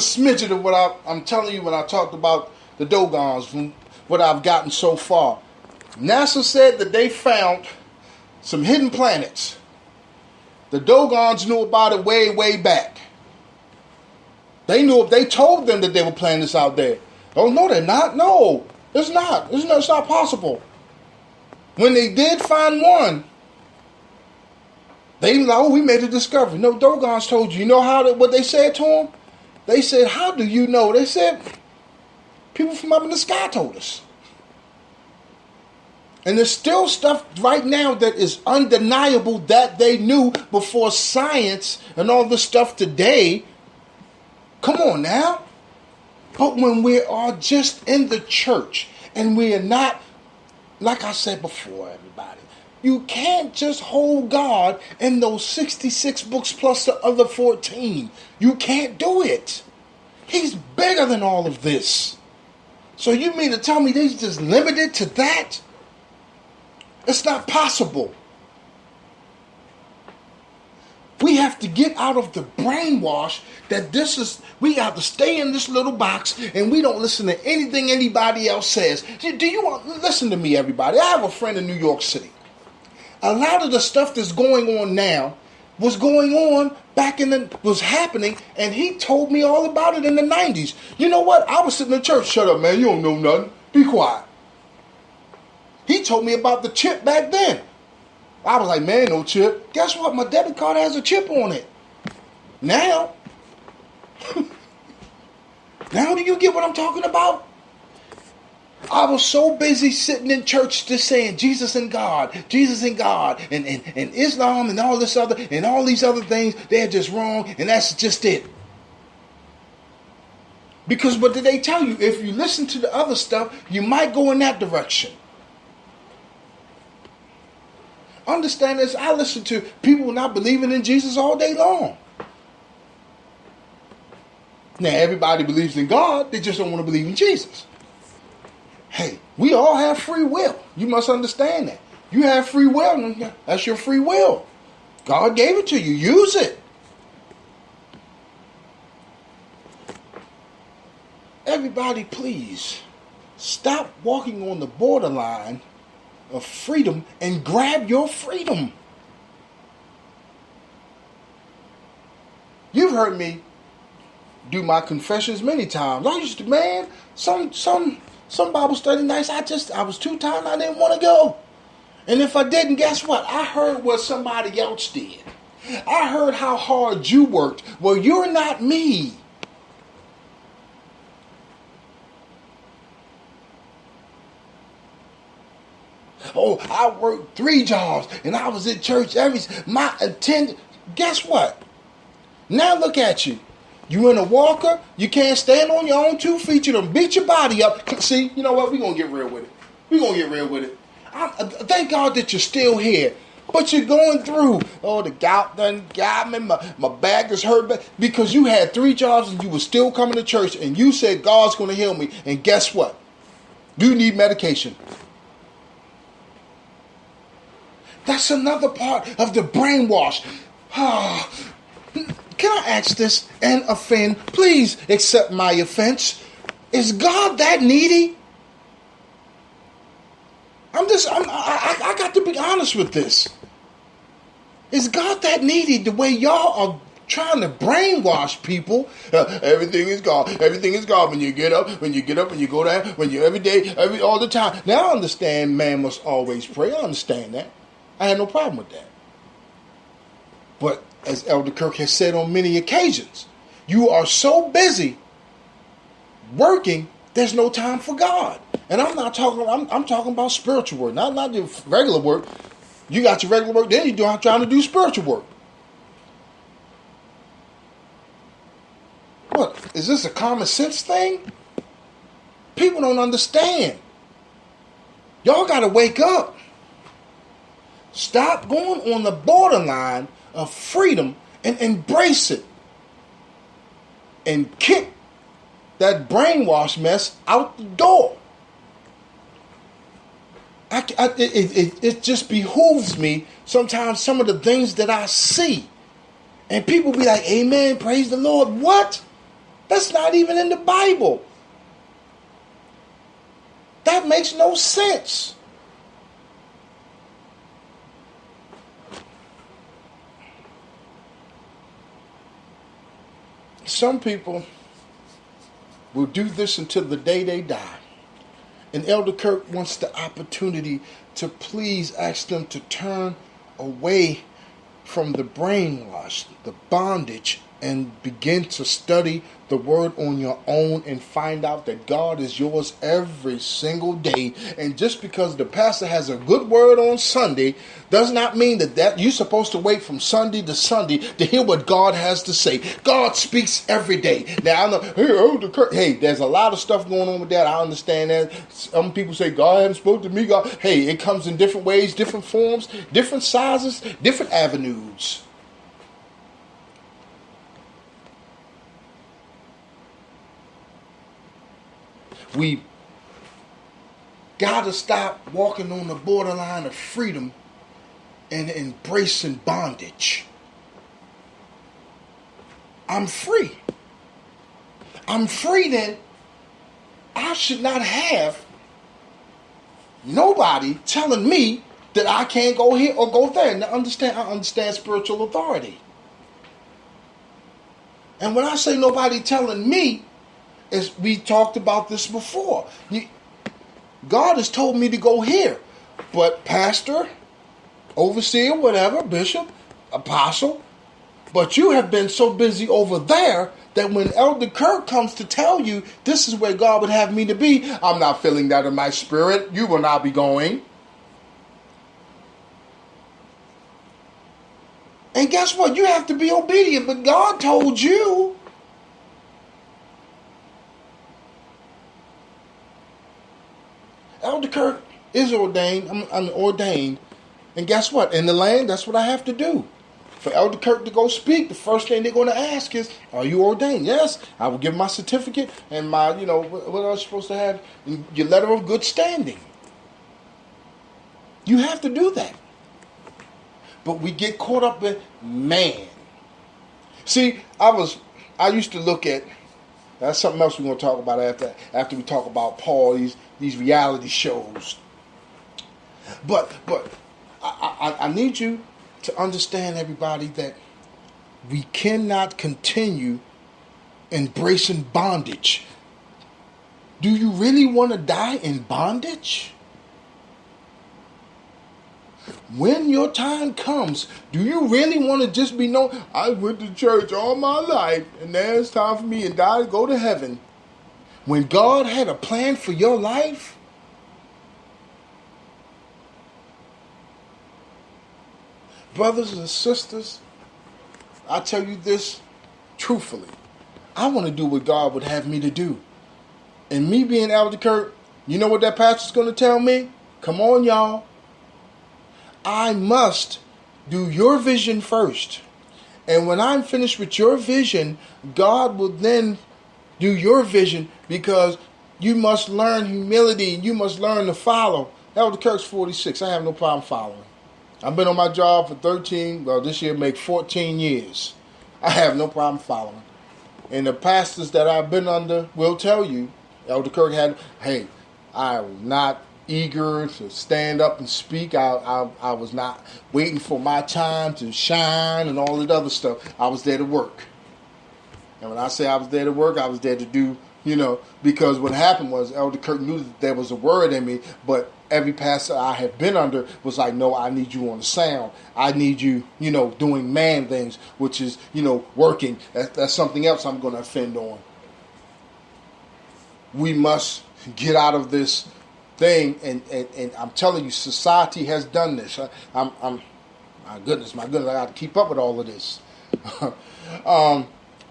smidgen of what I'm telling you when I talked about the Dogons, from what I've gotten so far. NASA said that they found some hidden planets. The Dogons knew about it way, way back. They told them that they were planets out there. Oh, no, they're not. No, it's not. It's not possible. When they did find one, they were like, oh, we made a discovery. No, Dogons told you. You know what they said to them? They said, how do you know? They said, people from up in the sky told us. And there's still stuff right now that is undeniable that they knew before science and all the stuff today. Come on now. But when we are just in the church and we are not, like I said before, everybody, you can't just hold God in those 66 books plus the other 14. You can't do it. He's bigger than all of this. So you mean to tell me they're just limited to that? It's not possible. We have to get out of the brainwash that we have to stay in this little box and we don't listen to anything anybody else says. Do you listen to me, everybody? I have a friend in New York City. A lot of the stuff that's going on now was going on was happening, and he told me all about it in the 90s. You know what? I was sitting in church. Shut up, man. You don't know nothing. Be quiet. He told me about the chip back then. I was like, man, no chip. Guess what? My debit card has a chip on it. Now, now do you get what I'm talking about? I was so busy sitting in church just saying Jesus and God, and Islam and all this other, and all these other things, they're just wrong, and that's just it. Because what did they tell you? If you listen to the other stuff, you might go in that direction. Understand this, I listen to people not believing in Jesus all day long. Now, everybody believes in God, they just don't want to believe in Jesus. Hey, we all have free will. You must understand that. You have free will, that's your free will. God gave it to you, use it. Everybody, please, stop walking on the borderline of freedom and grab your freedom. You've heard me do my confessions many times. I used to, man, some Bible study nights, I was too tired, I didn't want to go. And if I didn't, guess what? I heard what somebody else did. I heard how hard you worked. Well, you're not me. Oh, I worked 3 jobs and I was at church my attendance. Guess what? Now look at you. You in a walker, you can't stand on your own 2 feet, you done beat your body up. See, you know what? We're going to get real with it. Thank God that you're still here. But you're going through, the gout done got me, my back is hurt, because you had 3 jobs and you were still coming to church and you said God's going to heal me. And guess what? You need medication. That's another part of the brainwash. Can I ask this and offend? Please accept my offense. Is God that needy? I got to be honest with this. Is God that needy the way y'all are trying to brainwash people? Everything is God. Everything is God when you get up, when you go down, when you every day, all the time. Now I understand man must always pray. I understand that. I have no problem with that. But as Elder Kirk has said on many occasions, you are so busy working, there's no time for God. And I'm talking about spiritual work, not your regular work. You got your regular work, then you're trying to do spiritual work. What, is this a common sense thing? People don't understand. Y'all got to wake up. Stop going on the borderline of freedom and embrace it. And kick that brainwash mess out the door. It just behooves me sometimes some of the things that I see. And people be like, amen, praise the Lord. What? That's not even in the Bible. That makes no sense. Some people will do this until the day they die. And Elder Kirk wants the opportunity to please ask them to turn away from the brainwash, the bondage, and begin to study the word on your own and find out that God is yours every single day. And just because the pastor has a good word on Sunday does not mean that you're supposed to wait from Sunday to Sunday to hear what God has to say. God speaks every day. Now I know, hey, there's a lot of stuff going on with that. I understand that. Some people say God hasn't spoken to me. God, hey, it comes in different ways, different forms, different sizes, different avenues. We got to stop walking on the borderline of freedom and embracing bondage. I'm free. I'm free, then I should not have nobody telling me that I can't go here or go there. Now I understand spiritual authority. And when I say nobody telling me, as we talked about this before, God has told me to go here, but pastor, overseer, whatever, bishop, apostle, but you have been so busy over there that when Elder Kirk comes to tell you this is where God would have me to be, I'm not feeling that in my spirit. You will not be going. And guess what? You have to be obedient, but God told you. Elder Kirk is ordained. I'm ordained. And guess what? In the land, that's what I have to do. For Elder Kirk to go speak, the first thing they're going to ask is, are you ordained? Yes. I will give my certificate and my, what else supposed to have? Your letter of good standing. You have to do that. But we get caught up in man. See, I used to look at, that's something else we're going to talk about after we talk about Paul, these reality shows. But I need you to understand, everybody, that we cannot continue embracing bondage. Do you really want to die in bondage? When your time comes, do you really want to just be known? I went to church all my life, and now it's time for me and die to go to heaven. When God had a plan for your life, brothers and sisters, I tell you this truthfully. I want to do what God would have me to do. And me being Elder Kirk, you know what that pastor's going to tell me? Come on, y'all. I must do your vision first. And when I'm finished with your vision, God will then do your vision, because you must learn humility and you must learn to follow. Elder Kirk's 46. I have no problem following. I've been on my job for this year make 14 years. I have no problem following. And the pastors that I've been under will tell you, Elder Kirk I was not eager to stand up and speak. I was not waiting for my time to shine and all that other stuff. I was there to work. And when I say I was there to work, I was there to do, because what happened was Elder Kirk knew that there was a word in me, but every pastor I had been under was like, no, I need you on the sound. I need you, doing man things, which is, working. That's something else I'm going to offend on. We must get out of this thing, and I'm telling you, society has done this. My goodness, I got to keep up with all of this.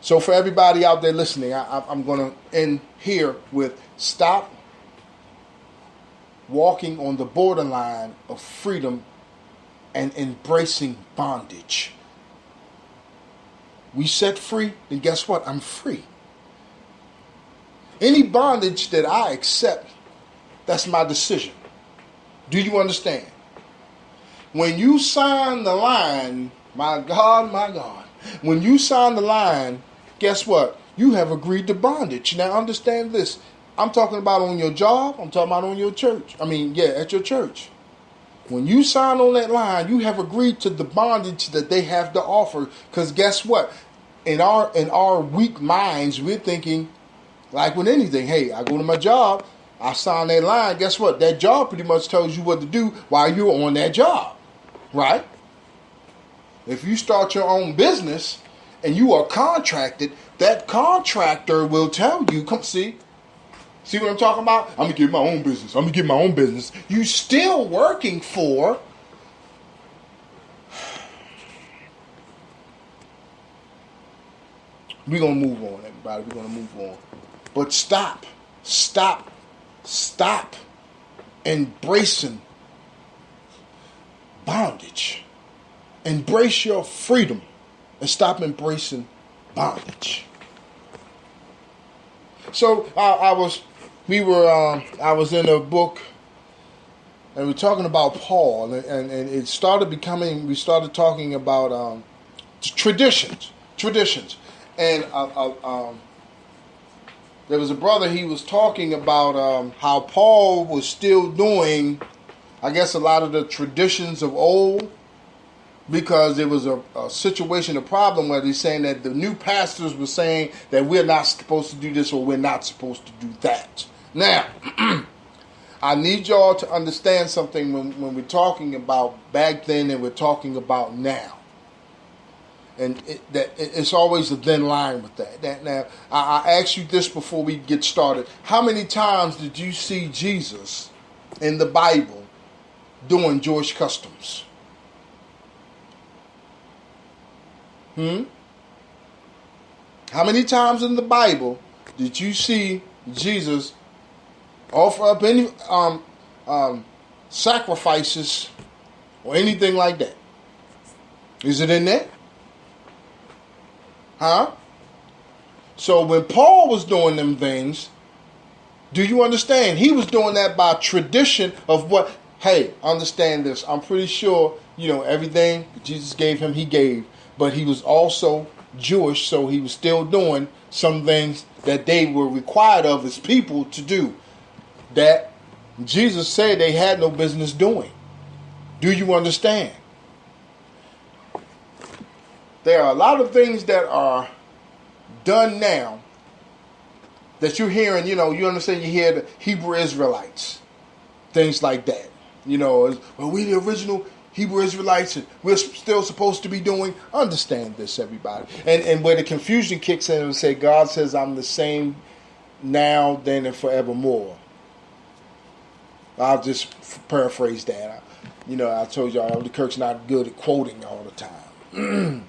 So for everybody out there listening, I'm going to end here with stop walking on the borderline of freedom and embracing bondage. We set free, and guess what? I'm free. Any bondage that I accept, that's my decision. Do you understand? When you sign the line, my God, when you sign the line, guess what? you have agreed to bondage. Now understand this. I'm talking about on your job. I'm talking about on your church. At your church. When you sign on that line, you have agreed to the bondage that they have to offer. Because guess what? In our weak minds, we're thinking, like with anything, hey, I go to my job, I sign that line. Guess what? That job pretty much tells you what to do while you're on that job. Right? If you start your own business and you are contracted, that contractor will tell you, come see what I'm talking about? I'm going to get my own business. You still working for we're going to move on, everybody. We're going to move on. But stop embracing bondage. Embrace your freedom and stop embracing bondage. So I was in a book and we're talking about Paul and it started becoming, we started talking about traditions. And there was a brother, he was talking about how Paul was still doing, I guess, a lot of the traditions of old, because there was a situation, a problem where he's saying that the new pastors were saying that we're not supposed to do this or we're not supposed to do that. Now, I need y'all to understand something when we're talking about back then and we're talking about now. And it's always a thin line with that. Now, I asked you this before we get started. How many times did you see Jesus in the Bible doing Jewish customs? How many times in the Bible did you see Jesus offer up any sacrifices or anything like that? Is it in there? So when Paul was doing them things, do you understand? He was doing that by tradition of what, hey, understand this. I'm pretty sure, everything Jesus gave him, he gave. But he was also Jewish, so he was still doing some things that they were required of his people to do that Jesus said they had no business doing. Do you understand? There are a lot of things that are done now that you're hearing, you understand, you hear the Hebrew Israelites, things like that. Well, we the original Hebrew Israelites, and we're still supposed to be doing. Understand this, everybody. And where the confusion kicks in and say, God says, I'm the same now, then, and forevermore. I'll just paraphrase that. I told y'all, the Kirk's not good at quoting all the time.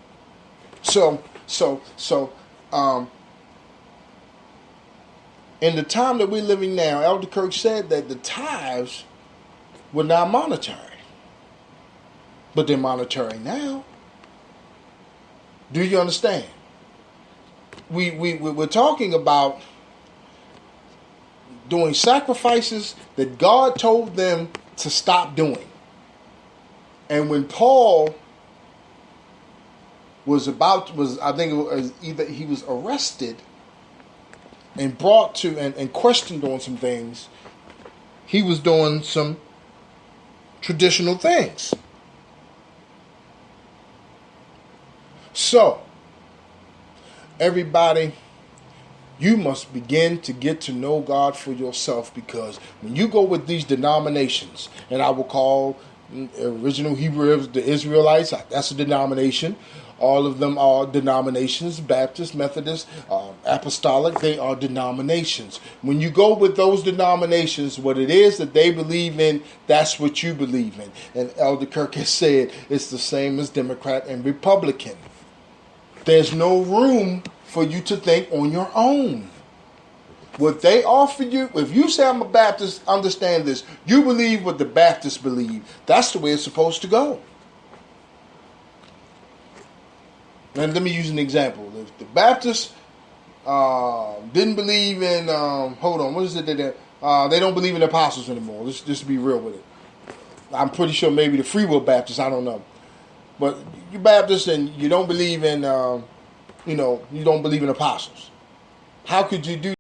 In the time that we're living now, Elder Kirk said that the tithes were not monetary. But they're monetary now. Do you understand? We're talking about doing sacrifices that God told them to stop doing. And when Paul I think it was either he was arrested and brought to and questioned on some things, he was doing some traditional things. So, everybody, you must begin to get to know God for yourself, because when you go with these denominations, and I will call original Hebrews the Israelites, that's a denomination. All of them are denominations, Baptist, Methodist, Apostolic, they are denominations. When you go with those denominations, what it is that they believe in, that's what you believe in. And Elder Kirk has said it's the same as Democrat and Republican. There's no room for you to think on your own. What they offer you, if you say I'm a Baptist, understand this. You believe what the Baptists believe. That's the way it's supposed to go. And let me use an example. If the Baptists didn't believe in, what is it that they don't believe in the apostles anymore. Let's just be real with it. I'm pretty sure maybe the Free Will Baptists, I don't know. But you're Baptist and you don't believe in, you don't believe in apostles. How could you do